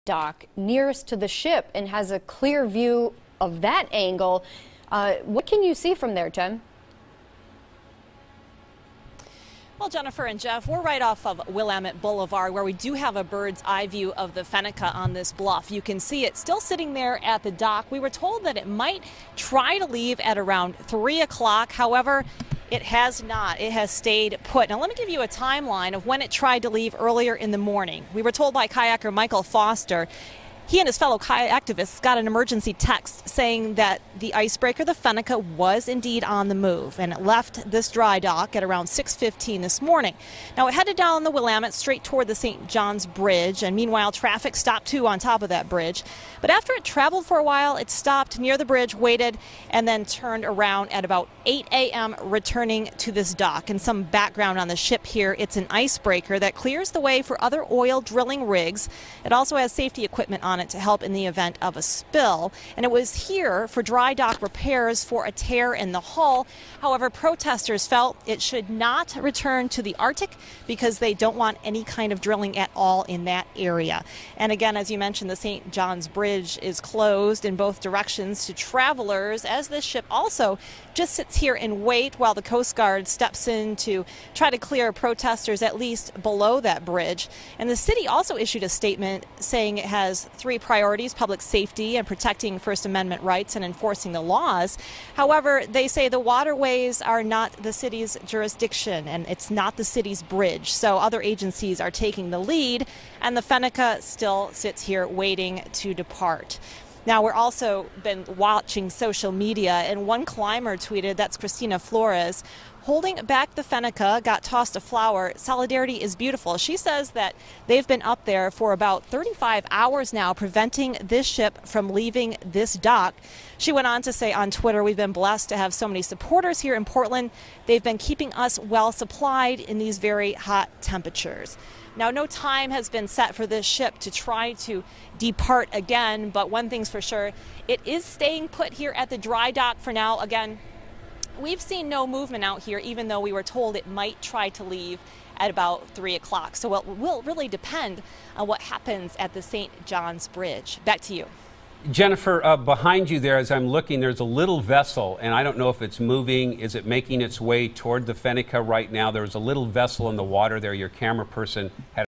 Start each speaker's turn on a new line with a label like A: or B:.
A: dock nearest to the ship and has a clear view of that angle. What can you see from there, Jen?
B: Well, Jennifer and Jeff, we're right off of Willamette Boulevard, where we do have a bird's eye view of the Fennica on this bluff. You can see it still sitting there at the dock. We were told that it might try to leave at around 3 o'clock. However, it has not. It has stayed put. Now, let me give you a timeline of when it tried to leave earlier in the morning. We were told by kayaker Michael Foster he and his fellow kayak activists got an emergency text saying that the icebreaker, the Fennica, was indeed on the move, and it left this dry dock at around 6:15 this morning. Now, it headed down the Willamette straight toward the St. John's Bridge, and meanwhile, traffic stopped too on top of that bridge. But after it traveled for a while, it stopped near the bridge, waited, and then turned around at about 8 a.m., returning to this dock. And some background on the ship here: it's an icebreaker that clears the way for other oil drilling rigs. It also has safety equipment on it to help in the event of a spill, and it was here for dry dock repairs for a tear in the hull. However, protesters felt it should not return to the Arctic because they don't want any kind of drilling at all in that area. And again, as you mentioned, the St. John's Bridge is closed in both directions to travelers, as this ship also just sits here and wait while the Coast Guard steps in to try to clear protesters at least below that bridge. And the city also issued a statement saying it has three priorities: public safety and protecting First Amendment rights and enforcing the laws. However, they say the waterways are not the city's jurisdiction and it's not the city's bridge. So other agencies are taking the lead, and the Fennica still sits here waiting to depart. Now, we're also been watching social media, and one climber tweeted, that's Christina Flores, "Holding back the Fennica, got tossed a flower. Solidarity is beautiful." She says that they've been up there for about 35 hours now, preventing this ship from leaving this dock. She went on to say on Twitter, "We've been blessed to have so many supporters here in Portland. They've been keeping us well supplied in these very hot temperatures." Now, no time has been set for this ship to try to depart again, but one thing's for sure, it is staying put here at the dry dock for now. Again, we've seen no movement out here, even though we were told it might try to leave at about 3 o'clock. So it will really depend on what happens at the St. John's Bridge. Back to you.
C: Jennifer, behind you there, as I'm looking, there's a little vessel, and I don't know if it's moving. Is it making its way toward the Fennica right now? There's a little vessel in the water there. Your camera person had